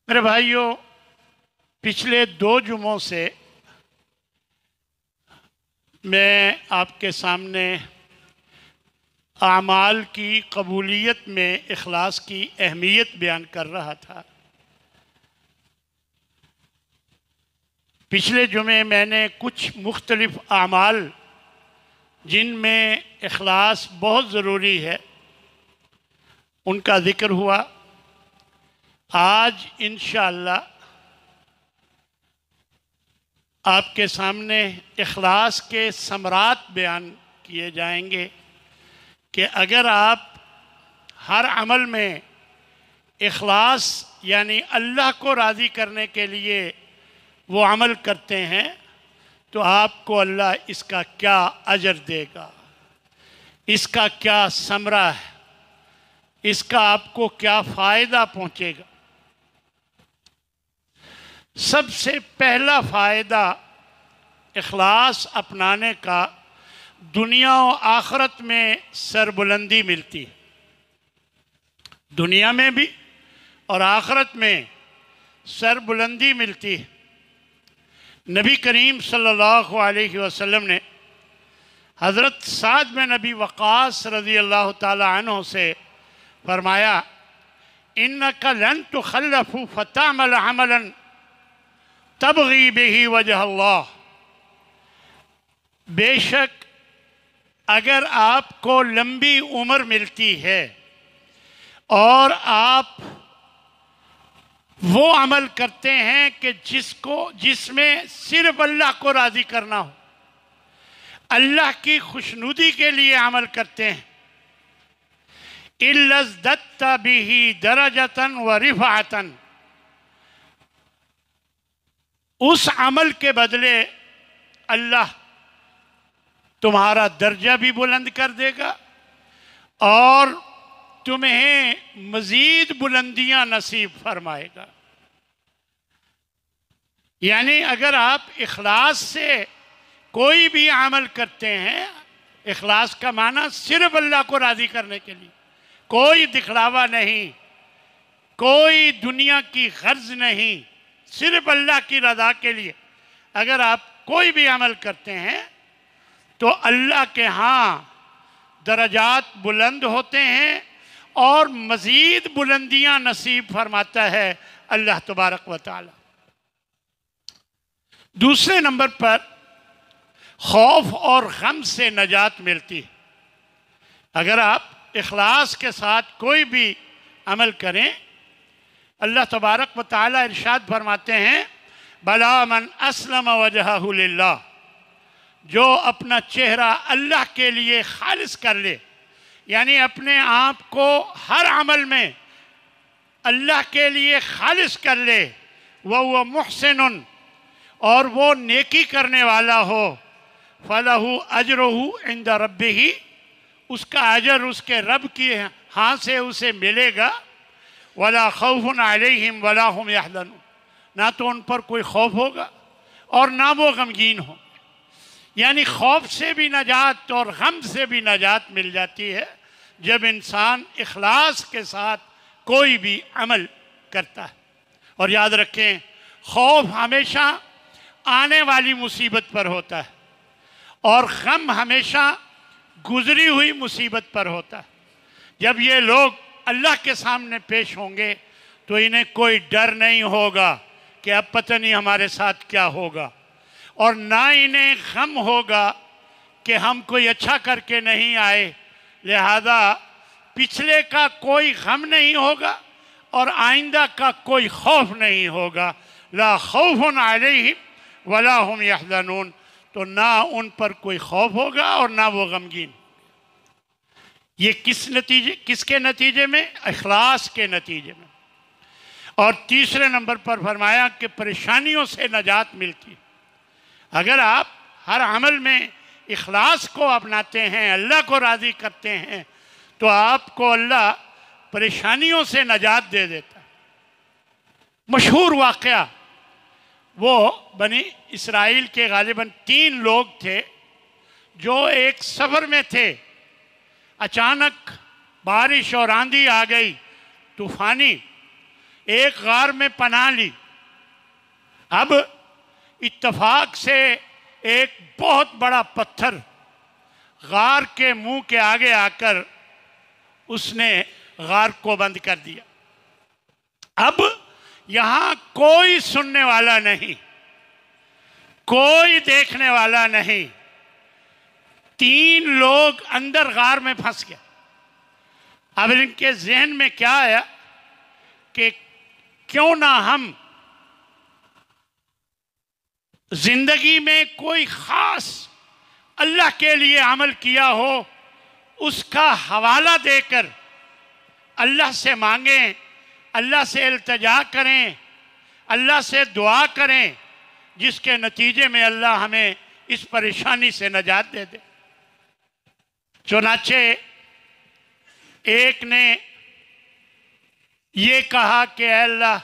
میرے بھائیوں، پچھلے 2 جمعوں سے میں آپ کے سامنے اعمال کی قبولیت میں اخلاص کی اہمیت بیان کر رہا تھا۔ پچھلے جمعے میں نے کچھ مختلف اعمال جن میں اخلاص بہت ضروری ہے ان کا ذکر ہوا۔ آج انشاءاللہ آپ کے سامنے اخلاص کے ثمرات بیان کیے جائیں گے کہ اگر آپ ہر عمل میں اخلاص یعنی اللہ کو راضی کرنے کے لیے وہ عمل کرتے ہیں تو آپ کو اللہ اس کا کیا اجر دے گا، اس کا کیا ثمرہ ہے، اس کا آپ کو کیا فائدہ پہنچے گا۔ سب سے پہلا فائدہ اخلاص اپنانے کا دنیا و آخرت میں سربلندی ملتی ہے، دنیا میں بھی اور آخرت میں سربلندی ملتی ہے۔ نبی کریم صلی اللہ علیہ وسلم نے حضرت سعد بن ابی وقاص رضی اللہ تعالی عنہ سے فرمایا، اِنَّكَ لَن تُخَلَّفُ فَتَعْمَلَ عَمَلًا تَبْغِي بِهِ وَجْهَ اللہ۔ بے شک اگر آپ کو لمبی عمر ملتی ہے اور آپ وہ عمل کرتے ہیں کہ جس میں صرف اللہ کو راضی کرنا ہو، اللہ کی خوشنودی کے لیے عمل کرتے ہیں، إِلَّا ازْدَدْتَ بِهِ دَرَجَةً وَرِفْعَةً، اس عمل کے بدلے اللہ تمہارا درجہ بھی بلند کر دے گا اور تمہیں مزید بلندیاں نصیب فرمائے گا۔ یعنی اگر آپ اخلاص سے کوئی بھی عمل کرتے ہیں، اخلاص کا معنی صرف اللہ کو راضی کرنے کے لیے، کوئی دکھلاوا نہیں، کوئی دنیا کی غرض نہیں، صرف اللہ کی رضا کے لیے اگر آپ کوئی بھی عمل کرتے ہیں تو اللہ کے ہاں درجات بلند ہوتے ہیں اور مزید بلندیاں نصیب فرماتا ہے اللہ تبارک و تعالی۔ دوسرے نمبر پر خوف اور غم سے نجات ملتی ہے۔ اگر آپ اخلاص کے ساتھ کوئی بھی عمل کریں، اللہ تبارک و تعالی ارشاد فرماتے ہیں، بَلَا مَنْ أَسْلَمَ وَجْهَهُ لِلَّهِ، جو اپنا چہرہ اللہ کے لیے خالص کر لے، یعنی اپنے آپ کو ہر عمل میں اللہ کے لیے خالص کر لے، وَهُوَ مُحْسِنٌ، اور وہ نیکی کرنے والا ہو، فَلَهُ أَجْرُهُ عِنْدَ رَبِّهِ، اس کا اجر اس کے رب کی ہاں سے اسے ملے گا، وَلَا خَوْفٌ عَلَيْهِمْ وَلَا هُمْ يَحْزَنُونَ، نہ تو ان پر کوئی خوف ہوگا اور نہ وہ غمگین ہوں۔ یعنی خوف سے بھی نجات اور غم سے بھی نجات مل جاتی ہے جب انسان اخلاص کے ساتھ کوئی بھی عمل کرتا ہے۔ اور یاد رکھیں، خوف ہمیشہ آنے والی مصیبت پر ہوتا ہے اور غم ہمیشہ گزری ہوئی مصیبت پر ہوتا ہے۔ جب یہ لوگ اللہ کے سامنے پیش ہوں گے تو انہیں کوئی ڈر نہیں ہوگا کہ اب پتہ نہیں ہمارے ساتھ کیا ہوگا، اور نہ انہیں غم ہوگا کہ ہم کوئی اچھا کر کے نہیں آئے، لہذا پچھلے کا کوئی غم نہیں ہوگا اور آئندہ کا کوئی خوف نہیں ہوگا۔ لا خوف علیہم ولا هم یحزنون، تو نہ ان پر کوئی خوف ہوگا اور نہ وہ غمگین۔ یہ کس کے نتیجے میں؟ اخلاص کے نتیجے میں۔ اور تیسرے نمبر پر فرمایا کہ پریشانیوں سے نجات ملتی۔ اگر آپ ہر عمل میں اخلاص کو اپناتے ہیں، اللہ کو راضی کرتے ہیں، تو آپ کو اللہ پریشانیوں سے نجات دے دیتا ہے۔ مشہور واقعہ، وہ بنی اسرائیل کے غالباً 3 لوگ تھے جو ایک سفر میں تھے، اچانک بارش اور آندھی آ گئی طوفانی، ایک غار میں پناہ لی۔ اب اتفاق سے ایک بہت بڑا پتھر غار کے منہ کے آگے آ کر اس نے غار کو بند کر دیا۔ اب یہاں کوئی سننے والا نہیں، کوئی دیکھنے والا نہیں، 3 لوگ اندر غار میں پھنس گئے۔ اب ان کے ذہن میں کیا آیا کہ کیوں نہ ہم زندگی میں کوئی خاص اللہ کے لیے عمل کیا ہو، اس کا حوالہ دے کر اللہ سے مانگیں، اللہ سے التجا کریں، اللہ سے دعا کریں، جس کے نتیجے میں اللہ ہمیں اس پریشانی سے نجات دے دے۔ چنانچہ ایک نے یہ کہا کہ اے اللہ،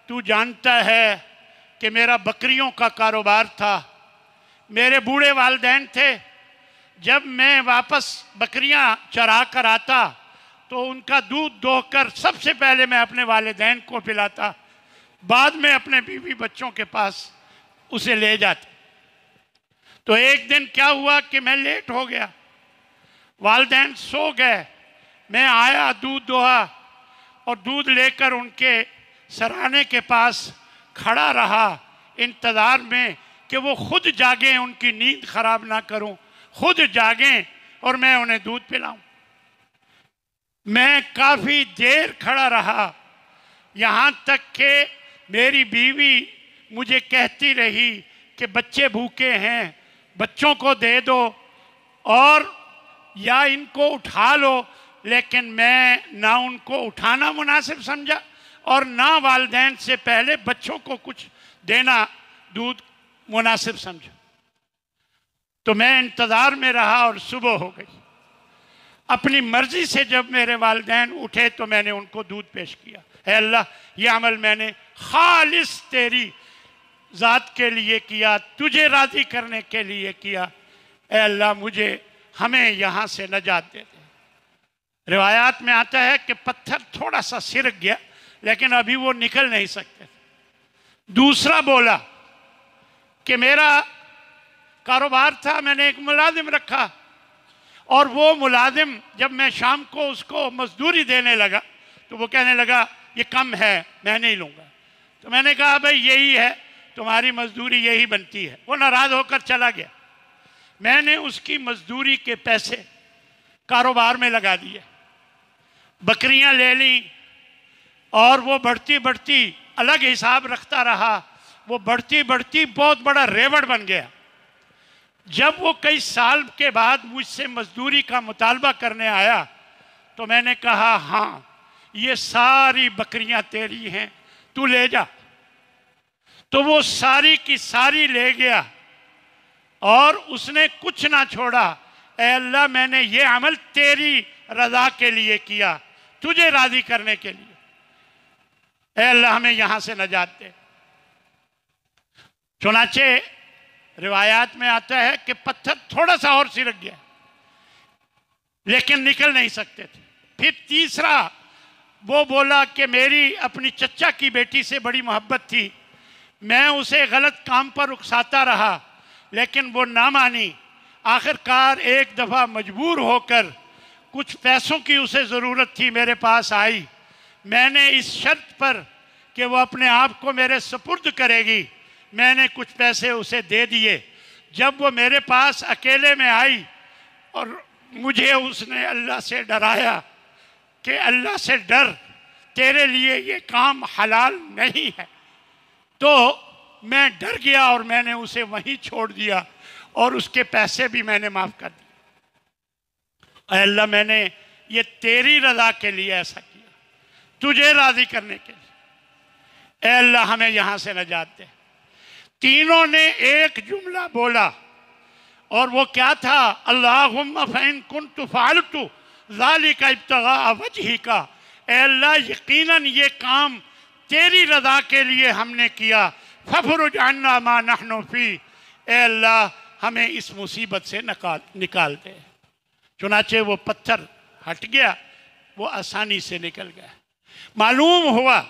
تو جانتا ہے کہ میرا بکریوں کا کاروبار تھا، میرے بوڑھے والدین تھے، جب میں واپس بکریاں چرا کر آتا تو ان کا دودھ دوہ کر سب سے پہلے میں اپنے والدین کو پلاتا، بعد میں اپنے بیوی بچوں کے پاس اسے لے جاتا۔ تو ایک دن کیا ہوا کہ میں لیٹ ہو گیا، والدین سو گئے، میں آیا، دودھ دوہا اور دودھ لے کر ان کے سرانے کے پاس کھڑا رہا انتظار میں کہ وہ خود جاگیں، ان کی نیند خراب نہ کروں، خود جاگیں اور میں انہیں دودھ پلاؤں۔ میں کافی دیر کھڑا رہا، یہاں تک کہ میری بیوی مجھے کہتی رہی کہ بچے بھوکے ہیں، بچوں کو دے دو اور یا ان کو اٹھا لو، لیکن میں نہ ان کو اٹھانا مناسب سمجھا اور نہ والدین سے پہلے بچوں کو کچھ دینا دودھ مناسب سمجھا۔ تو میں انتظار میں رہا اور صبح ہو گئی۔ اپنی مرضی سے جب میرے والدین اٹھے تو میں نے ان کو دودھ پیش کیا۔ اے اللہ، یہ عمل میں نے خالص تیری ذات کے لیے کیا، تجھے راضی کرنے کے لیے کیا۔ اے اللہ، ہمیں یہاں سے نجات دے دے۔ روایات میں آتا ہے کہ پتھر تھوڑا سا سرک گیا، لیکن ابھی وہ نکل نہیں سکتے۔ دوسرا بولا کہ میرا کاروبار تھا، میں نے ایک ملازم رکھا، اور وہ ملازم جب میں شام کو اس کو مزدوری دینے لگا تو وہ کہنے لگا یہ کم ہے، میں نہیں لوں گا۔ تو میں نے کہا بھائی یہی ہے، تمہاری مزدوری یہی بنتی ہے۔ وہ ناراض ہو کر چلا گیا۔ میں نے اس کی مزدوری کے پیسے کاروبار میں لگا دیے، بکریاں لے لیں، اور وہ بڑھتی بڑھتی الگ حساب رکھتا رہا، وہ بڑھتی بڑھتی بہت بڑا ریوڑ بن گیا۔ جب وہ کئی سال کے بعد مجھ سے مزدوری کا مطالبہ کرنے آیا تو میں نے کہا ہاں، یہ ساری بکریاں تیری ہیں، تو لے جا۔ تو وہ ساری کی ساری لے گیا اور اس نے کچھ نہ چھوڑا۔ اے اللہ، میں نے یہ عمل تیری رضا کے لیے کیا، تجھے راضی کرنے کے لیے۔ اے اللہ، ہمیں یہاں سے نجات دے۔ چنانچہ روایات میں آتا ہے کہ پتھر تھوڑا سا اور سرک گیا، لیکن نکل نہیں سکتے تھے۔ پھر تیسرا وہ بولا کہ میری اپنی چچا کی بیٹی سے بڑی محبت تھی، میں اسے غلط کام پر اکساتا رہا، لیکن وہ نہ مانی۔ آخر کار ایک دفعہ مجبور ہو کر کچھ پیسوں کی اسے ضرورت تھی، میرے پاس آئی۔ میں نے اس شرط پر کہ وہ اپنے آپ کو میرے سپرد کرے گی، میں نے کچھ پیسے اسے دے دیے۔ جب وہ میرے پاس اکیلے میں آئی اور مجھے اس نے اللہ سے ڈرایا کہ اللہ سے ڈر، تیرے لیے یہ کام حلال نہیں ہے، تو میں ڈر گیا اور میں نے اسے وہیں چھوڑ دیا اور اس کے پیسے بھی میں نے معاف کر دیے۔ اے اللہ، میں نے یہ تیری رضا کے لیے ایسا کیا، تجھے راضی کرنے کے لیے۔ اے اللہ، ہمیں یہاں سے نجات دے۔ تینوں نے ایک جملہ بولا، اور وہ کیا تھا؟ اللہم فإن کنت فعلت ذالک ابتغاء وجہک۔ اے اللہ، یقیناً یہ کام تیری رضا کے لیے ہم نے کیا، ففرج عنا ما نحن فی۔ اے اللہ، ہمیں اس مصیبت سے نکال دے۔ چنانچہ وہ پتھر ہٹ گیا، وہ آسانی سے نکل گیا۔ معلوم ہوا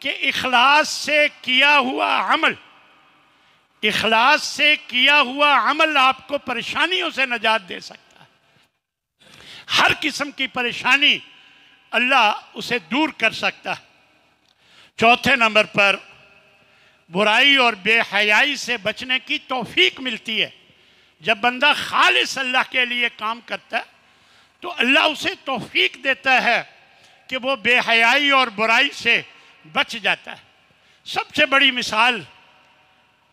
کہ اخلاص سے کیا ہوا عمل، اخلاص سے کیا ہوا عمل آپ کو پریشانیوں سے نجات دے سکتا ہے۔ ہر قسم کی پریشانی اللہ اسے دور کر سکتا ہے۔ چوتھے نمبر پر برائی اور بے حیائی سے بچنے کی توفیق ملتی ہے۔ جب بندہ خالص اللہ کے لیے کام کرتا ہے تو اللہ اسے توفیق دیتا ہے کہ وہ بے حیائی اور برائی سے بچ جاتا ہے۔ سب سے بڑی مثال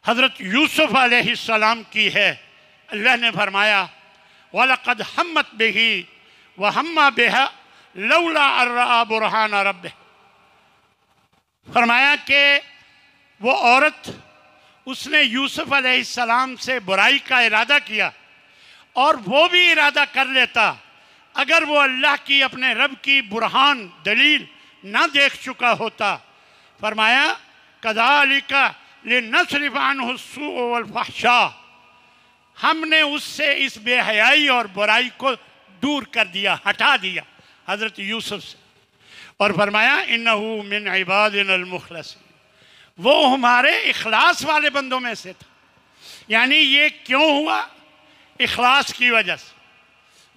حضرت یوسف علیہ السلام کی ہے۔ اللہ نے فرمایا وَلَقَدْ ہَمَّتْ بِهِ وَهَمَّ بِهَا لَوْلَا أَن رَأَىٰ بُرْهَانَ رَبِّهِ، فرمایا کہ وہ عورت، اس نے یوسف علیہ السلام سے برائی کا ارادہ کیا، اور وہ بھی ارادہ کر لیتا اگر وہ اللہ کی، اپنے رب کی برہان، دلیل نہ دیکھ چکا ہوتا۔ فرمایا كَذَلِكَ لِنَصْرِفَ عَنْهُ السُّوءَ وَالْفَحْشَاءَ، ہم نے اس سے اس بے حیائی اور برائی کو دور کر دیا، ہٹا دیا حضرت یوسف سے، اور فرمایا إِنَّهُ مِنْ عِبَادِنَا الْمُخْلَصِينَ، وہ ہمارے اخلاص والے بندوں میں سے تھا۔ یعنی یہ کیوں ہوا؟ اخلاص کی وجہ سے،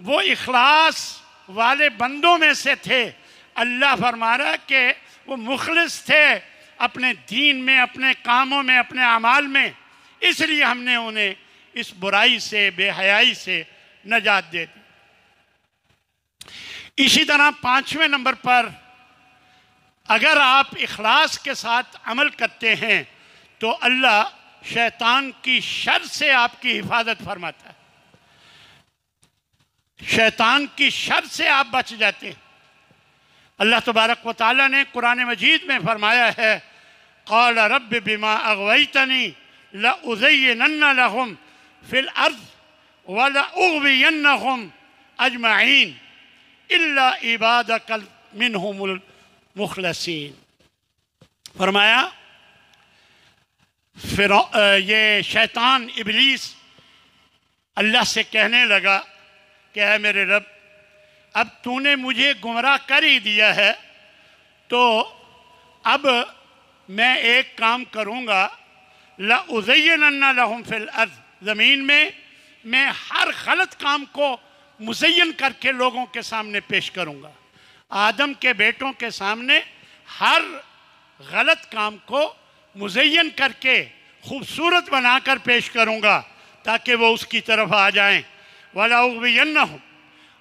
وہ اخلاص والے بندوں میں سے تھے۔ اللہ فرما رہا ہے کہ وہ مخلص تھے اپنے دین میں، اپنے کاموں میں، اپنے اعمال میں، اس لیے ہم نے انہیں اس برائی سے، بے حیائی سے نجات دے دی۔ اسی طرح پانچویں نمبر پر اگر آپ اخلاص کے ساتھ عمل کرتے ہیں تو اللہ شیطان کی شر سے آپ کی حفاظت فرماتا ہے، شیطان کی شر سے آپ بچ جاتے ہیں۔ اللہ تبارک و تعالیٰ نے قرآن مجید میں فرمایا ہے قال رب بما اغویتنی لأزینن لهم فی الارض ولأغوینہم اجمعین الا عبادک منہم المخلصین۔ فرمایا یہ شیطان ابلیس اللہ سے کہنے لگا کہ اے میرے رب، اب تو نے مجھے گمراہ کر ہی دیا ہے تو اب میں ایک کام کروں گا، لَأُزَيِّنَنَّ لَهُمْ فِي الْأَرْضِ، زمین میں ہر غلط کام کو مزین کر کے لوگوں کے سامنے پیش کروں گا۔ آدم کے بیٹوں کے سامنے ہر غلط کام کو مزین کر کے خوبصورت بنا کر پیش کروں گا تاکہ وہ اس کی طرف آ جائیں۔ وَلَأُغْوِيَنَّهُمْ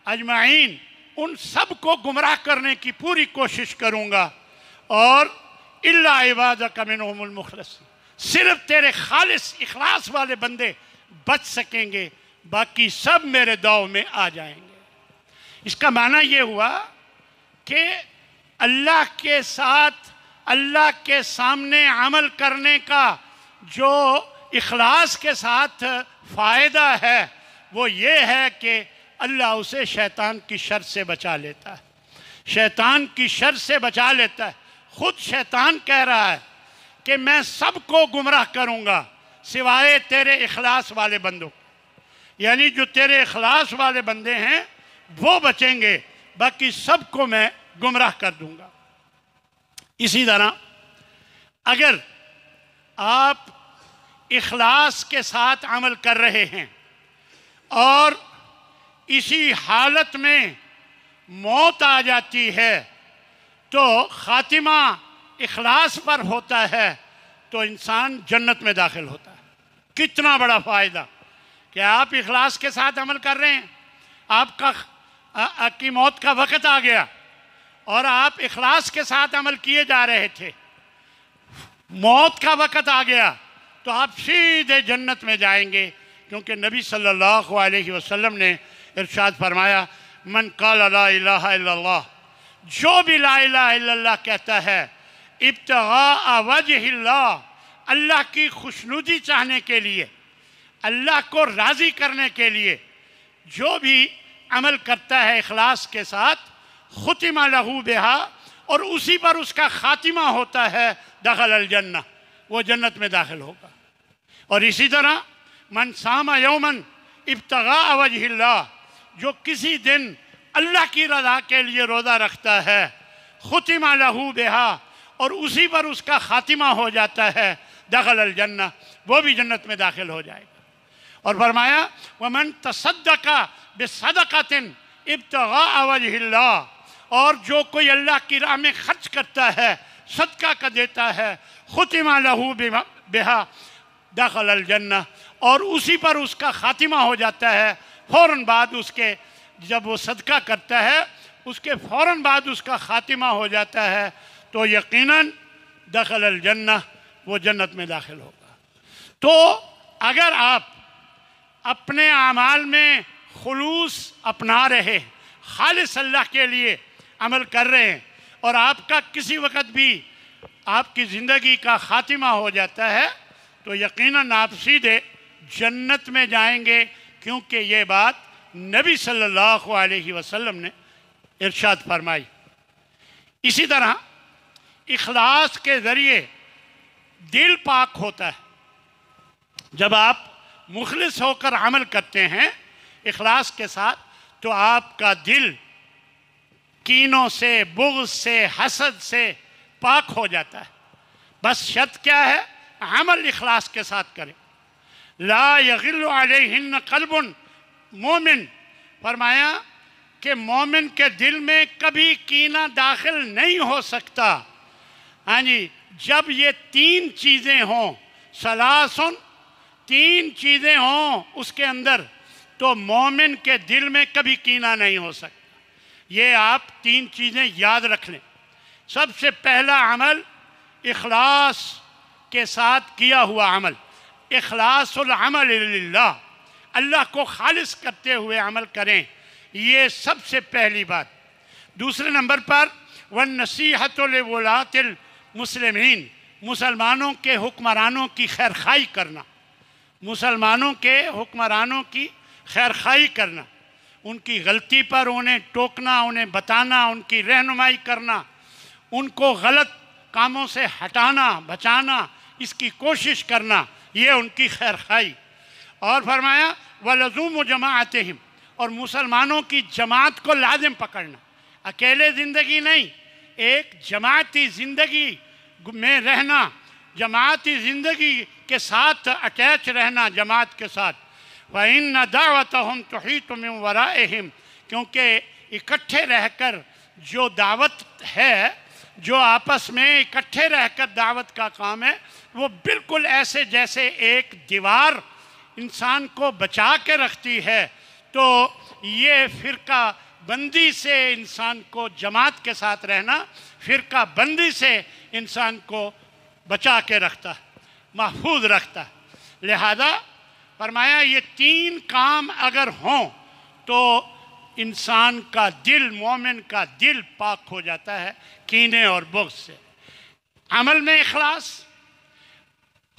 اجمعین، ان سب کو گمراہ کرنے کی پوری کوشش کروں گا، اور الا عبادک منہم المخلصین، صرف تیرے خالص اخلاص والے بندے بچ سکیں گے، باقی سب میرے داؤ میں آ جائیں گے۔ اس کا معنی یہ ہوا کہ اللہ کے ساتھ، اللہ کے سامنے عمل کرنے کا جو اخلاص کے ساتھ فائدہ ہے وہ یہ ہے کہ اللہ اسے شیطان کی شر سے بچا لیتا ہے، شیطان کی شر سے بچا لیتا ہے۔ خود شیطان کہہ رہا ہے کہ میں سب کو گمراہ کروں گا سوائے تیرے اخلاص والے بندوں، یعنی جو تیرے اخلاص والے بندے ہیں وہ بچیں گے، باقی سب کو میں گمراہ کر دوں گا۔ اسی طرح اگر آپ اخلاص کے ساتھ عمل کر رہے ہیں اور اسی حالت میں موت آ جاتی ہے تو خاتمہ اخلاص پر ہوتا ہے تو انسان جنت میں داخل ہوتا ہے۔ کتنا بڑا فائدہ کہ آپ اخلاص کے ساتھ عمل کر رہے ہیں، آپ کی موت کا وقت آ گیا اور آپ اخلاص کے ساتھ عمل کیے جا رہے تھے، موت کا وقت آ گیا تو آپ سیدھے جنت میں جائیں گے، کیونکہ نبی صلی اللہ علیہ وسلم نے ارشاد فرمایا من قال لا الہ الا اللہ، جو بھی لا الہ الا اللہ کہتا ہے ابتغاء وجہ اللہ، اللہ کی خوشنودی چاہنے کے لیے، اللہ کو راضی کرنے کے لیے جو بھی عمل کرتا ہے اخلاص کے ساتھ، ختم لہ بہا، اور اسی پر اس کا خاتمہ ہوتا ہے دخل الجنہ، وہ جنت میں داخل ہوگا۔ اور اسی طرح من صام یوما ابتغاء وجہ اللہ، جو کسی دن اللہ کی رضا کے لیے روزہ رکھتا ہے، ختم لہ بہا، اور اسی پر اس کا خاتمہ ہو جاتا ہے دخل الجنہ، وہ بھی جنت میں داخل ہو جائے گا۔ اور فرمایا وَمَن تَصَدَّقَ بِصَدَقَةٍ ابْتِغَاءَ وَجْهِ اللَّهِ، اور جو کوئی اللہ کی راہ میں خرچ کرتا ہے، صدقہ کا دیتا ہے، ختم لہو بہا دخل الجنہ، اور اسی پر اس کا خاتمہ ہو جاتا ہے، فوراً بعد اس کے، جب وہ صدقہ کرتا ہے اس کے فوراً بعد اس کا خاتمہ ہو جاتا ہے تو یقیناً دخل الجنہ، وہ جنت میں داخل ہوگا۔ تو اگر آپ اپنے اعمال میں خلوص اپنا رہے، خالص اللہ کے لیے عمل کر رہے ہیں، اور آپ کا کسی وقت بھی آپ کی زندگی کا خاتمہ ہو جاتا ہے تو یقیناً آپ سیدھے جنت میں جائیں گے، کیونکہ یہ بات نبی صلی اللہ علیہ وسلم نے ارشاد فرمائی۔ اسی طرح اخلاص کے ذریعے دل پاک ہوتا ہے۔ جب آپ مخلص ہو کر عمل کرتے ہیں اخلاص کے ساتھ تو آپ کا دل کینوں سے، بغض سے، حسد سے پاک ہو جاتا ہے۔ بس شرط کیا ہے؟ عمل اخلاص کے ساتھ کریں۔ لا یغل علیہن قلب مومن، فرمایا کہ مومن کے دل میں کبھی کینہ داخل نہیں ہو سکتا۔ ہاں جی، جب یہ تین چیزیں ہوں، ثلاثن، تین چیزیں ہوں اس کے اندر، تو مومن کے دل میں کبھی کینہ نہیں ہو سکتا۔ یہ آپ تین چیزیں یاد رکھ لیں۔ سب سے پہلا عمل اخلاص کے ساتھ کیا ہوا عمل، اخلاص العمل للہ، اللہ کو خالص کرتے ہوئے عمل کریں، یہ سب سے پہلی بات۔ دوسرے نمبر پر وَالنَّصِيحَةُ لِوُلَاةِ الْمُسْلِمِينَ، مسلمانوں کے حکمرانوں کی خیرخواہی کرنا، مسلمانوں کے حکمرانوں کی خیرخواہی کرنا، ان کی غلطی پر انہیں ٹوکنا، انہیں بتانا، ان کی رہنمائی کرنا، ان کو غلط کاموں سے ہٹانا، بچانا، اس کی کوشش کرنا، یہ ان کی خیرخواہی۔ اور فرمایا وَلَزُومُ جَمَاعَتِهِمْ، اور مسلمانوں کی جماعت کو لازم پکڑنا، اکیلے زندگی نہیں، ایک جماعتی زندگی میں رہنا، جماعتی زندگی کے ساتھ اٹیچ رہنا جماعت کے ساتھ۔ وَإِنَّ دَعْوَتَهُمْ تُحِيطُ مِنْ وَرَائِهِمْ، کیونکہ اکٹھے رہ کر جو دعوت ہے، جو آپس میں اکٹھے رہ کر دعوت کا کام ہے، وہ بالکل ایسے جیسے ایک دیوار انسان کو بچا کے رکھتی ہے، تو یہ فرقہ بندی سے انسان کو، جماعت کے ساتھ رہنا فرقہ بندی سے انسان کو بچا کے رکھتا ہے، محفوظ رکھتا ہے۔ لہذا فرمایا یہ تین کام اگر ہوں تو انسان کا دل، مومن کا دل پاک ہو جاتا ہے کینے اور بغض سے۔ عمل میں اخلاص،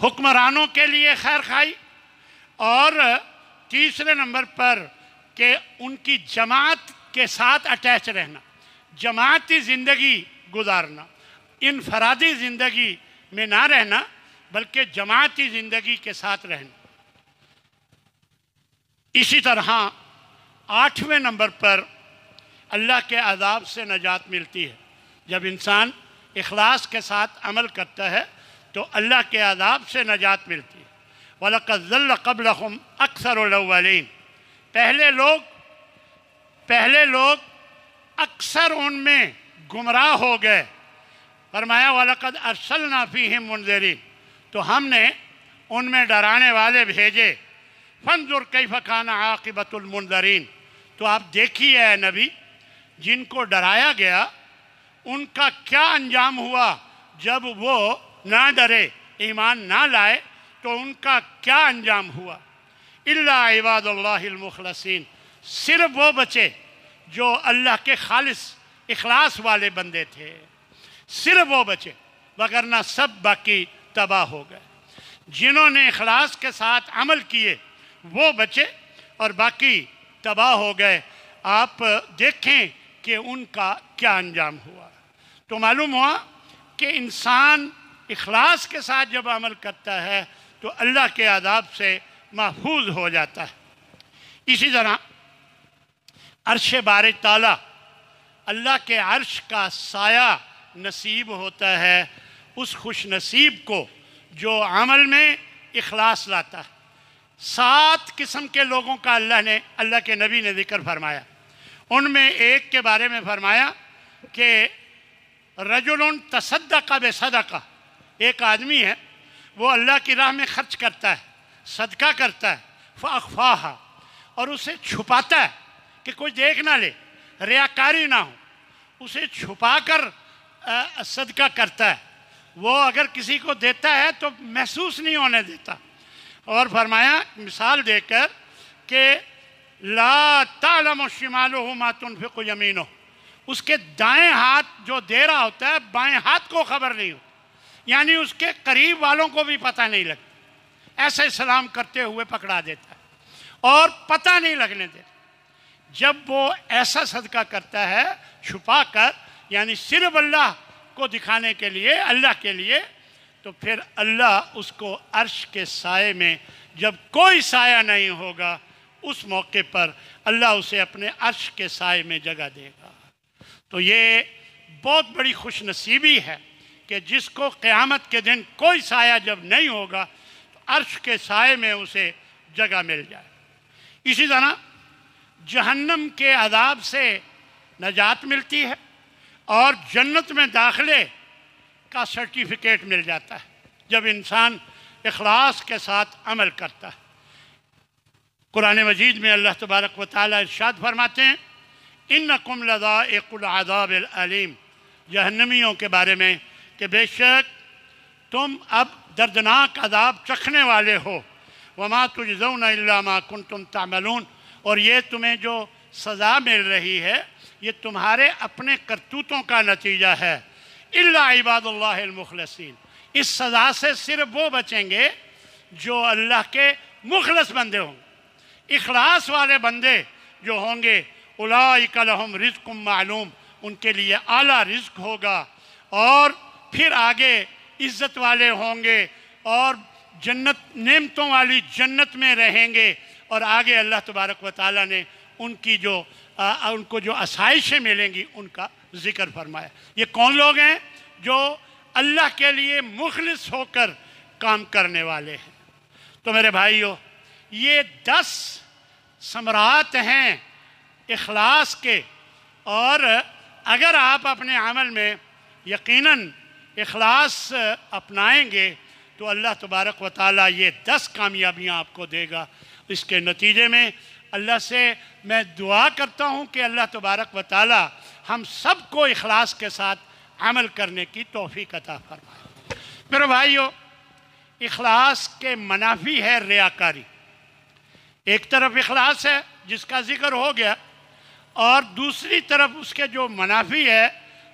حکمرانوں کے لیے خیرخواہی، اور تیسرے نمبر پر کہ ان کی جماعت کے ساتھ اٹیچ رہنا، جماعتی زندگی گزارنا، انفرادی زندگی میں نہ رہنا بلکہ جماعتی زندگی کے ساتھ رہنا۔ اسی طرح 8ویں نمبر پر اللہ کے عذاب سے نجات ملتی ہے۔ جب انسان اخلاص کے ساتھ عمل کرتا ہے تو اللہ کے عذاب سے نجات ملتی ہے۔ وَلَقَدْ ضَلَّ قَبْلَهُمْ أَكْثَرُ الْأَوَّلِينَ، پہلے لوگ اکثر ان میں گمراہ ہو گئے۔ فرمایا وَلَقَدْ أَرْسَلْنَا فِيهِمْ مُنذِرِينَ، تو ہم نے ان میں ڈرانے والے بھیجے۔ فَانظُرْ كَيْفَ كَانَ عَاقِبَةُ الْمُنذَرِينَ، تو آپ دیکھیے اے نبی، جن کو ڈرایا گیا ان کا کیا انجام ہوا جب وہ نہ ڈرے، ایمان نہ لائے تو ان کا کیا انجام ہوا۔ إِلَّا عِبَادَ اللَّهِ الْمُخْلَصِينَ، صرف وہ بچے جو اللہ کے خالص اخلاص والے بندے تھے، صرف وہ بچے، وگرنہ سب باقی تباہ ہو گئے۔ جنہوں نے اخلاص کے ساتھ عمل کیے وہ بچے اور باقی تباہ ہو گئے۔ آپ دیکھیں کہ ان کا کیا انجام ہوا۔ تو معلوم ہوا کہ انسان اخلاص کے ساتھ جب عمل کرتا ہے تو اللہ کے عذاب سے محفوظ ہو جاتا ہے۔ اسی طرح عرش باری تعالیٰ، اللہ کے عرش کا سایہ نصیب ہوتا ہے اس خوش نصیب کو جو عمل میں اخلاص لاتا ہے۔ 7 قسم کے لوگوں کا اللہ کے نبی نے ذکر فرمایا۔ ان میں ایک کے بارے میں فرمایا کہ رجل تصدق بصدقہ، ایک آدمی ہے وہ اللہ کی راہ میں خرچ کرتا ہے، صدقہ کرتا ہے، فاخفاہا، اور اسے چھپاتا ہے کہ کوئی دیکھ نہ لے، ریاکاری نہ ہو، اسے چھپا کر صدقہ کرتا ہے۔ وہ اگر کسی کو دیتا ہے تو محسوس نہیں ہونے دیتا، اور فرمایا مثال دے کر کہ لا تعلم شمالہ ما تنفق یمینہ، اس کے دائیں ہاتھ جو دے رہا ہوتا ہے بائیں ہاتھ کو خبر نہیں ہوتی، یعنی اس کے قریب والوں کو بھی پتہ نہیں لگتا، ایسے سلام کرتے ہوئے پکڑا دیتا ہے اور پتہ نہیں لگنے دیتا۔ جب وہ ایسا صدقہ کرتا ہے چھپا کر، یعنی صرف اللہ کو دکھانے کے لیے، اللہ کے لیے، تو پھر اللہ اس کو عرش کے سائے میں، جب کوئی سایہ نہیں ہوگا اس موقع پر اللہ اسے اپنے عرش کے سائے میں جگہ دے گا۔ تو یہ بہت بڑی خوش نصیبی ہے کہ جس کو قیامت کے دن کوئی سایہ جب نہیں ہوگا تو عرش کے سائے میں اسے جگہ مل جائے۔ اسی طرح جہنم کے عذاب سے نجات ملتی ہے اور جنت میں داخلے کا سرٹیفکیٹ مل جاتا ہے جب انسان اخلاص کے ساتھ عمل کرتا ہے۔ قرآن مجید میں اللہ تبارک و تعالی ارشاد فرماتے ہیں اِنَّكُمْ لَذَائِقُ الْعَذَابِ الْعَلِيمِ، جہنمیوں کے بارے میں کہ بے شک تم اب دردناک عذاب چکھنے والے ہو، وَمَا تُجْزَوْنَ إِلَّا مَا كُنْتُمْ تَعْمَلُونَ، اور یہ تمہیں جو سزا مل رہی ہے یہ تمہارے اپنے کرتوتوں کا نتیجہ ہے۔ إِلَّا عِبَادُ اللَّهِ الْمُخْلَصِينَ، اس سزا سے صرف وہ بچیں گے جو اللہ کے مخلص بندے ہوں، اخلاص والے بندے جو ہوں گے۔ اولئک لہم رزق معلوم، ان کے لیے اعلیٰ رزق ہوگا، اور پھر آگے عزت والے ہوں گے اور جنت، نعمتوں والی جنت میں رہیں گے، اور آگے اللہ تبارک و تعالیٰ نے ان کو جو آسائشیں ملیں گی ان کا ذکر فرمایا۔ یہ کون لوگ ہیں؟ جو اللہ کے لیے مخلص ہو کر کام کرنے والے ہیں۔ تو میرے بھائیو، یہ 10 ثمرات ہیں اخلاص کے، اور اگر آپ اپنے عمل میں یقیناً اخلاص اپنائیں گے تو اللہ تبارک و تعالیٰ یہ 10 کامیابیاں آپ کو دے گا۔ اس کے نتیجے میں اللہ سے میں دعا کرتا ہوں کہ اللہ تبارک و تعالیٰ ہم سب کو اخلاص کے ساتھ عمل کرنے کی توفیق عطا فرمائے۔ میرے بھائیو، اخلاص کے منافی ہے ریاکاری۔ ایک طرف اخلاص ہے جس کا ذکر ہو گیا، اور دوسری طرف اس کے جو منافی ہے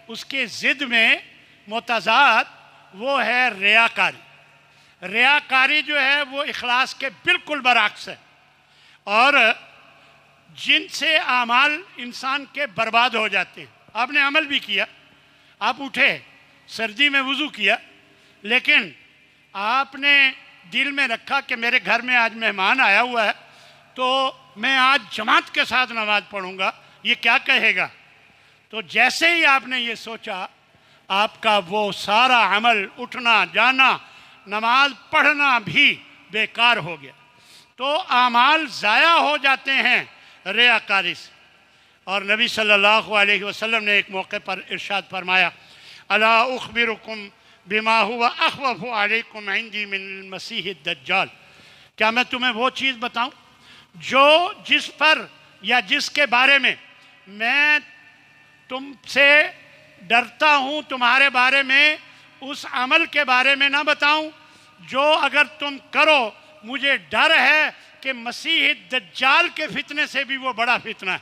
اس کے ضد میں متضاد وہ ہے ریاکاری۔ ریاکاری جو ہے وہ اخلاص کے بالکل برعکس ہے، اور جن سے اعمال انسان کے برباد ہو جاتے ہیں۔ آپ نے عمل بھی کیا، آپ اٹھے، سردی میں وضو کیا، لیکن آپ نے دل میں رکھا کہ میرے گھر میں آج مہمان آیا ہوا ہے تو میں آج جماعت کے ساتھ نماز پڑھوں گا، یہ کیا کہے گا؟ تو جیسے ہی آپ نے یہ سوچا، آپ کا وہ سارا عمل، اٹھنا جانا، نماز پڑھنا بھی بیکار ہو گیا۔ تو اعمال ضائع ہو جاتے ہیں ریاکاری سے۔ اور نبی صلی اللہ علیہ وسلم نے ایک موقع پر ارشاد فرمایا الا اخبرکم بما هو اخوف علیکم عندی من المسیح الدجال، کیا میں تمہیں وہ چیز بتاؤں جس پر یا جس کے بارے میں میں تم سے ڈرتا ہوں، تمہارے بارے میں اس عمل کے بارے میں نہ بتاؤں جو اگر تم کرو مجھے ڈر ہے کہ مسیح دجال کے فتنے سے بھی وہ بڑا فتنہ ہے،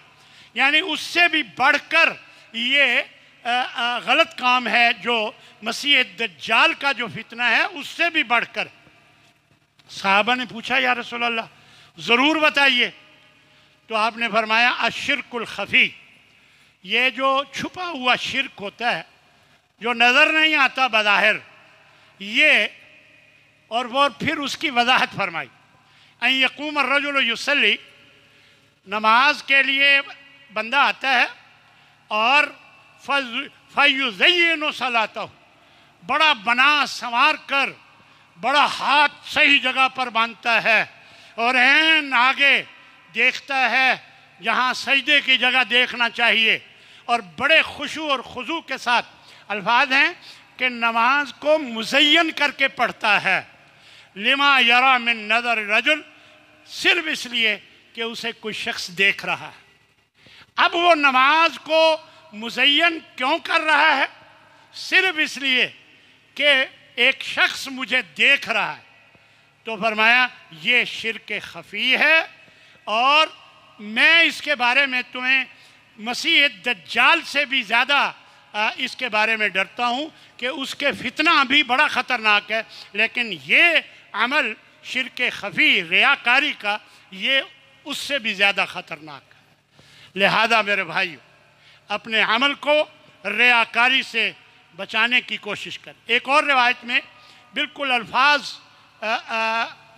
یعنی اس سے بھی بڑھ کر یہ غلط کام ہے جو مسیح دجال کا جو فتنہ ہے اس سے بھی بڑھ کر۔ صحابہ نے پوچھا یا رسول اللہ ضرور بتائیے، تو آپ نے فرمایا الشرک الخفی، یہ جو چھپا ہوا شرک ہوتا ہے جو نظر نہیں آتا بظاہر، یہ، اور وہ پھر اس کی وضاحت فرمائی ان یقوم الرجل یصلی، نماز کے لیے بندہ آتا ہے اور فَيُزَيِّنُ صَلَاتَهُ، بڑا بنا سنوار کر بڑا ہاتھ صحیح جگہ پر باندھتا ہے اور عین آگے دیکھتا ہے جہاں سجدے کی جگہ دیکھنا چاہیے، اور بڑے خشوع اور خضوع کے ساتھ الفاظ ہیں کہ نماز کو مزین کر کے پڑھتا ہے، لما یرا من نظر رجل، صرف اس لیے کہ اسے کوئی شخص دیکھ رہا ہے۔ اب وہ نماز کو مزین کیوں کر رہا ہے؟ صرف اس لیے کہ ایک شخص مجھے دیکھ رہا ہے۔ تو فرمایا یہ شرک خفی ہے، اور میں اس کے بارے میں تمہیں مسیح دجال سے بھی زیادہ اس کے بارے میں ڈرتا ہوں کہ اس کے فتنہ بھی بڑا خطرناک ہے، لیکن یہ عمل شرک خفی ریاکاری کا یہ اس سے بھی زیادہ خطرناک ہے۔ لہذا میرے بھائیو، اپنے عمل کو ریاکاری سے بچانے کی کوشش کریں۔ ایک اور روایت میں بالکل الفاظ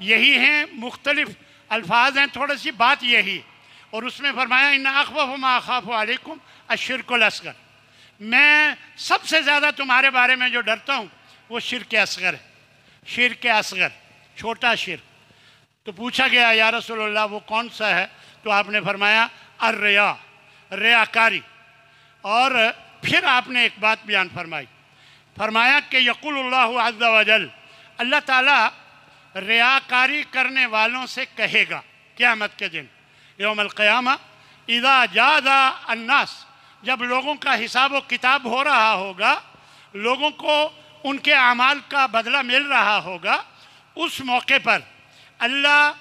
یہی ہیں، مختلف الفاظ ہیں، تھوڑی سی بات یہی، اور اس میں فرمایا ان اخوف ما اخاف علیکم الشرک الاصغر، میں سب سے زیادہ تمہارے بارے میں جو ڈرتا ہوں وہ شرک اصغر ہے، شرک اصغر، چھوٹا شرک۔ تو پوچھا گیا یا رسول اللہ وہ کون سا ہے؟ تو آپ نے فرمایا الریا، ریاکاری۔ اور پھر آپ نے ایک بات بیان فرمائی، فرمایا کہ یقول اللہ عز وجل، اللہ تعالیٰ ریاکاری کرنے والوں سے کہے گا قیامت کے دن، یوم القیامہ، اذا جاز الناس، جب لوگوں کا حساب و کتاب ہو رہا ہوگا، لوگوں کو ان کے اعمال کا بدلہ مل رہا ہوگا، اس موقع پر اللہ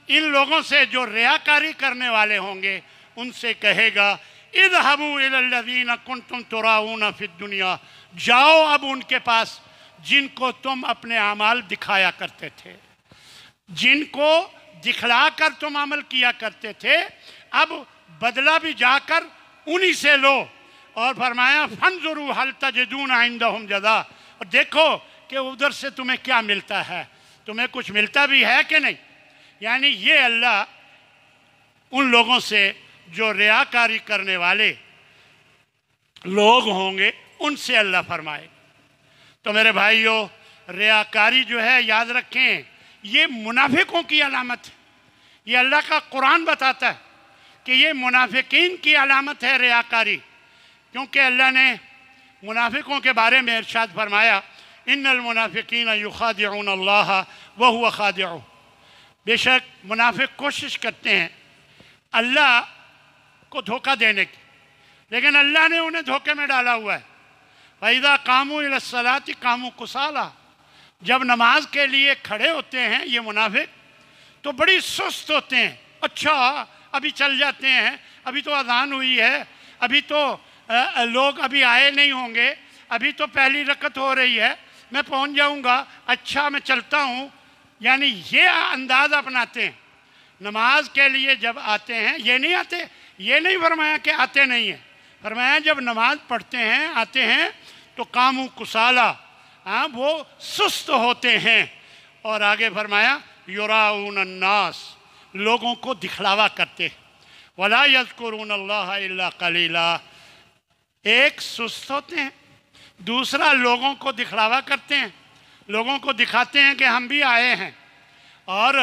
ان لوگوں سے جو ریاکاری کرنے والے ہوں گے ان سے کہے گا اذهبوا الى الذين كنتم تراؤون في الدنيا، جاؤ اب ان کے پاس جن کو تم اپنے اعمال دکھایا کرتے تھے، جن کو دکھلا کر تم عمل کیا کرتے تھے، اب بدلہ بھی جا کر انہی سے لو۔ اور فرمایا فانظروا هل تجدون عندهم جزاء، اور دیکھو کہ ادھر سے تمہیں کیا ملتا ہے، تمہیں کچھ ملتا بھی ہے کہ نہیں۔ یعنی یہ اللہ ان لوگوں سے جو ریاکاری کرنے والے لوگ ہوں گے ان سے اللہ فرمائے۔ تو میرے بھائیو، ریاکاری جو ہے یاد رکھیں یہ منافقوں کی علامت ہے، یہ اللہ کا قرآن بتاتا ہے کہ یہ منافقین کی علامت ہے ریاکاری، کیونکہ اللہ نے منافقوں کے بارے میں ارشاد فرمایا ان المنافقین یخادعون اللہ وہو خادعہم، بے شک منافق کوشش کرتے ہیں اللہ کو دھوکہ دینے کی، لیکن اللہ نے انہیں دھوکے میں ڈالا ہوا ہے۔ فَإِذَا قَامُوا إِلَى الصَّلَاةِ قَامُوا كُسَالَىٰ، جب نماز کے لیے کھڑے ہوتے ہیں یہ منافق تو بڑی سست ہوتے ہیں، اچھا ابھی چل جاتے ہیں، ابھی تو اذان ہوئی ہے، ابھی تو لوگ ابھی آئے نہیں ہوں گے، ابھی تو پہلی رکعت ہو رہی ہے، میں پہنچ جاؤں گا، اچھا میں چلتا ہوں۔ یعنی یہ انداز اپناتے ہیں نماز کے لیے جب آتے ہیں، یہ نہیں آتے، یہ نہیں فرمایا کہ آتے نہیں ہیں، فرمایا جب نماز پڑھتے ہیں آتے ہیں تو قاموا کسالہ، وہ سست ہوتے ہیں۔ اور آگے فرمایا یراؤن الناس، لوگوں کو دکھلاوا کرتے ہیں، ولا یذکرون اللہ الا قلیلا، ایک سست ہوتے ہیں، دوسرا لوگوں کو دکھلاوا کرتے ہیں، لوگوں کو دکھاتے ہیں کہ ہم بھی آئے ہیں، اور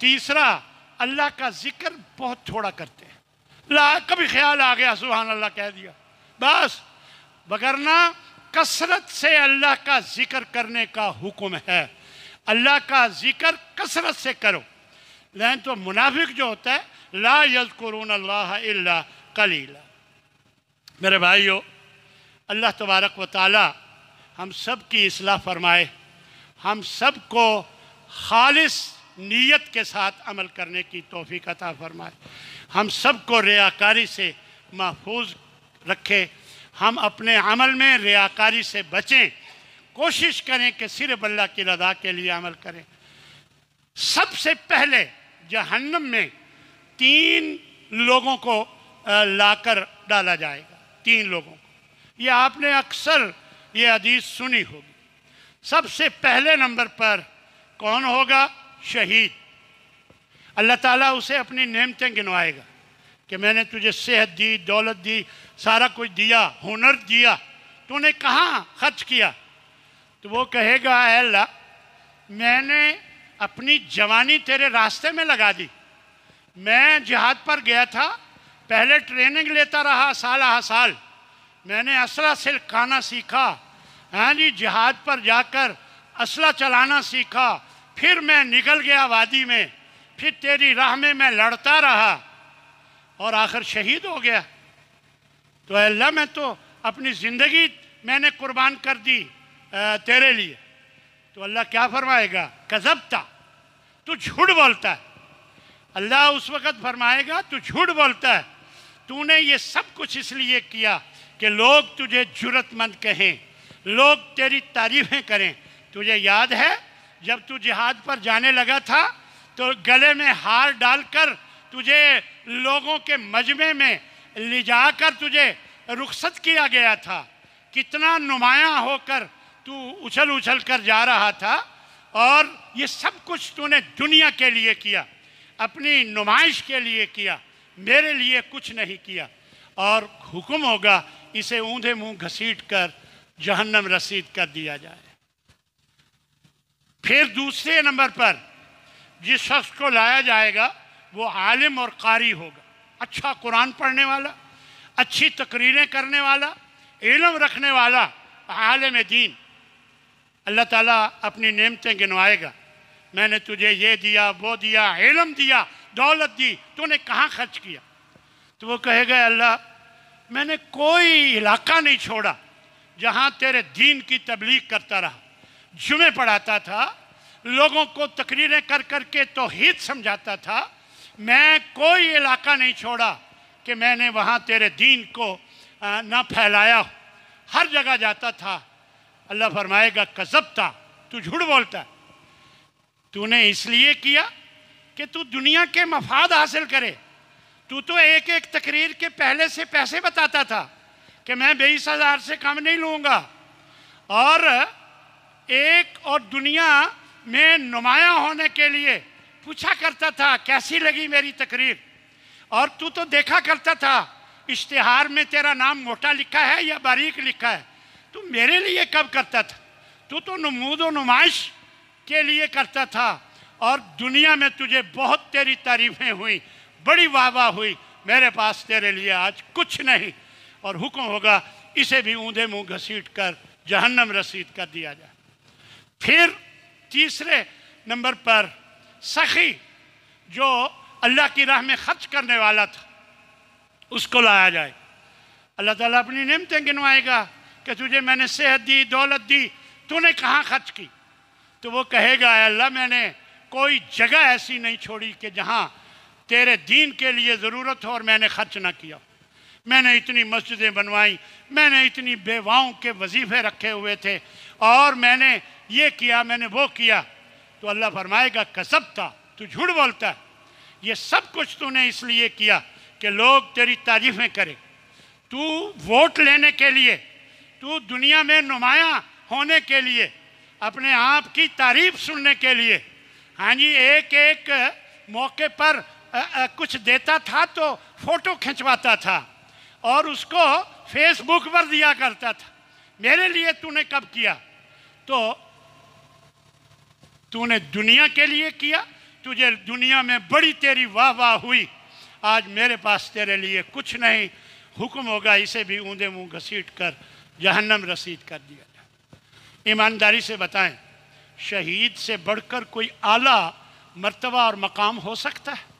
تیسرا اللہ کا ذکر بہت تھوڑا کرتے ہیں، کبھی خیال آ گیا سبحان اللہ کہہ دیا بس، وگرنہ کثرت سے اللہ کا ذکر کرنے کا حکم ہے، اللہ کا ذکر کثرت سے کرو۔ لیکن تو منافق جو ہوتا ہے لا یذکرون اللہ الا قلیلا۔ میرے بھائیو، اللہ تبارک و تعالی ہم سب کی اصلاح فرمائے، ہم سب کو خالص نیت کے ساتھ عمل کرنے کی توفیق عطا فرمائے، ہم سب کو ریاکاری سے محفوظ رکھے، ہم اپنے عمل میں ریاکاری سے بچیں، کوشش کریں کہ صرف اللہ کی رضا کے لیے عمل کریں۔ سب سے پہلے جہنم میں 3 لوگوں کو لا کر ڈالا جائے گا، 3 لوگوں کو، یہ آپ نے اکثر یہ حدیث سنی ہوگی۔ سب سے پہلے نمبر پر کون ہوگا؟ شہید۔ اللہ تعالیٰ اسے اپنی نعمتیں گنوائے گا کہ میں نے تجھے صحت دی، دولت دی، سارا کچھ دیا، ہنر دیا، تو نے کہاں خرچ کیا؟ تو وہ کہے گا اے اللہ میں نے اپنی جوانی تیرے راستے میں لگا دی، میں جہاد پر گیا تھا، پہلے ٹریننگ لیتا رہا سالہ سال، میں نے اسلحہ سلکانا سیکھا، ہاں جی جہاد پر جا کر اسلحہ چلانا سیکھا، پھر میں نکل گیا وادی میں، پھر تیری راہ میں لڑتا رہا اور آخر شہید ہو گیا۔ تو اے اللہ میں تو اپنی زندگی میں نے قربان کر دی تیرے لیے۔ تو اللہ کیا فرمائے گا؟ کذبتا، تو جھوٹ بولتا ہے۔ اللہ اس وقت فرمائے گا تو جھوٹ بولتا ہے، تو نے یہ سب کچھ اس لیے کیا کہ لوگ تجھے جرت مند کہیں، لوگ تیری تعریفیں کریں۔ تجھے یاد ہے جب تو جہاد پر جانے لگا تھا تو گلے میں ہار ڈال کر تجھے لوگوں کے مجمع میں لے جا کر تجھے رخصت کیا گیا تھا، کتنا نمایاں ہو کر تو اچھل اچھل کر جا رہا تھا، اور یہ سب کچھ تو نے دنیا کے لیے کیا، اپنی نمائش کے لیے کیا، میرے لیے کچھ نہیں کیا۔ اور حکم ہوگا اسے اوندھے منہ گھسیٹ کر جہنم رسید کر دیا جائے۔ پھر دوسرے نمبر پر جس شخص کو لایا جائے گا وہ عالم اور قاری ہوگا، اچھا قرآن پڑھنے والا، اچھی تقریریں کرنے والا، علم رکھنے والا، عالم دین۔ اللہ تعالیٰ اپنی نعمتیں گنوائے گا، میں نے تجھے یہ دیا، وہ دیا، علم دیا، دولت دی، تو نے کہاں خرچ کیا؟ تو وہ کہے گا اللہ میں نے کوئی علاقہ نہیں چھوڑا جہاں تیرے دین کی تبلیغ کرتا رہا، جمعے پڑھاتا تھا، لوگوں کو تقریریں کر کر کے توحید سمجھاتا تھا، میں کوئی علاقہ نہیں چھوڑا کہ میں نے وہاں تیرے دین کو نہ پھیلایا ہو، ہر جگہ جاتا تھا۔ اللہ فرمائے گا کذبتا، تو جھوٹ بولتا ہے، تو نے اس لیے کیا کہ تو دنیا کے مفاد حاصل کرے۔ تو ایک ایک تقریر کے پہلے سے پیسے بتاتا تھا کہ میں 20,000 سے کم نہیں لوں گا، اور دنیا میں نمایاں ہونے کے لیے پوچھا کرتا تھا کیسی لگی میری تقریر، اور تو دیکھا کرتا تھا اشتہار میں تیرا نام موٹا لکھا ہے یا باریک لکھا ہے، تو میرے لیے کب کرتا تھا؟ تو نمود و نمائش کے لیے کرتا تھا، اور دنیا میں تجھے بہت تیری تعریفیں ہوئیں، بڑی واہ واہ ہوئی، میرے پاس تیرے لیے آج کچھ نہیں۔ اور حکم ہوگا اسے بھی اوندھے منہ گھسیٹ کر جہنم رسید کر دیا جائے۔ پھر تیسرے نمبر پر سخی، جو اللہ کی راہ میں خرچ کرنے والا تھا، اس کو لایا جائے۔ اللہ تعالیٰ اپنی نعمتیں گنوائے گا کہ تجھے میں نے صحت دی، دولت دی، تو نے کہاں خرچ کی؟ تو وہ کہے گا اے اللہ میں نے کوئی جگہ ایسی نہیں چھوڑی کہ جہاں تیرے دین کے لیے ضرورت ہو اور میں نے خرچ نہ کیا۔ میں نے اتنی مسجدیں بنوائیں، میں نے اتنی بیواؤں کے وظیفے رکھے ہوئے تھے، اور میں نے یہ کیا، میں نے وہ کیا۔ تو اللہ فرمائے گا کذبتا، تو جھوٹ بولتا ہے، یہ سب کچھ تو نے اس لیے کیا کہ لوگ تیری تعریفیں کریں، تو ووٹ لینے کے لیے، تو دنیا میں نمایاں ہونے کے لیے، اپنے آپ کی تعریف سننے کے لیے، ہاں جی ایک ایک موقع پر کچھ دیتا تھا تو فوٹو کھنچواتا تھا اور اس کو فیس بک پر دیا کرتا تھا۔ میرے لیے تو نے کب کیا؟ تو نے دنیا کے لیے کیا، تجھے دنیا میں بڑی تیری واہ واہ ہوئی، آج میرے پاس تیرے لیے کچھ نہیں۔ حکم ہوگا اسے بھی اوندھے منہ گھسیٹ کر جہنم رسید کر دیا جائے۔ ایمانداری سے بتائیں، شہید سے بڑھ کر کوئی اعلیٰ مرتبہ اور مقام ہو سکتا ہے؟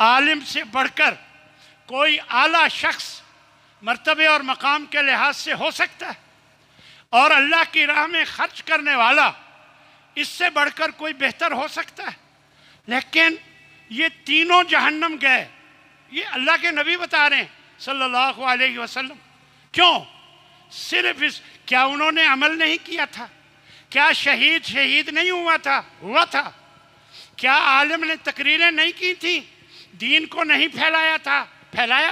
عالم سے بڑھ کر کوئی اعلیٰ شخص مرتبے اور مقام کے لحاظ سے ہو سکتا ہے؟ اور اللہ کی راہ میں خرچ کرنے والا، اس سے بڑھ کر کوئی بہتر ہو سکتا ہے؟ لیکن یہ تینوں جہنم گئے، یہ اللہ کے نبی بتا رہے ہیں صلی اللہ علیہ وسلم۔ کیوں؟ صرف کیا انہوں نے عمل نہیں کیا تھا؟ کیا شہید نہیں ہوا تھا؟ کیا عالم نے تقریریں نہیں کی تھی؟ دین کو نہیں پھیلایا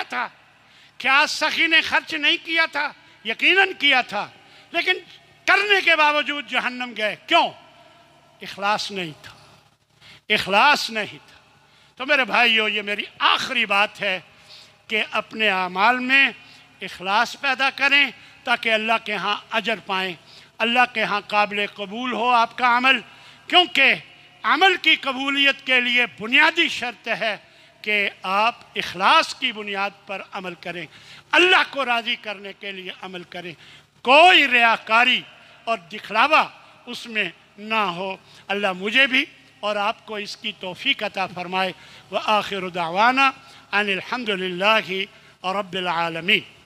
تھا؟ کیا سخی نے خرچ نہیں کیا تھا؟ یقیناً کیا تھا، لیکن کرنے کے باوجود جہنم گئے۔ کیوں؟ اخلاص نہیں تھا، اخلاص نہیں تھا۔ تو میرے بھائیو، یہ میری آخری بات ہے کہ اپنے اعمال میں اخلاص پیدا کریں تاکہ اللہ کے ہاں اجر پائیں، اللہ کے ہاں قابل قبول ہو آپ کا عمل، کیونکہ عمل کی قبولیت کے لیے بنیادی شرط ہے کہ آپ اخلاص کی بنیاد پر عمل کریں، اللہ کو راضی کرنے کے لیے عمل کریں، کوئی ریاکاری اور دکھلاوا اس میں نہ ہو۔ اللہ مجھے بھی اور آپ کو اس کی توفیق عطا فرمائے۔ وآخر دعوانا ان الحمد للہ رب العالمین۔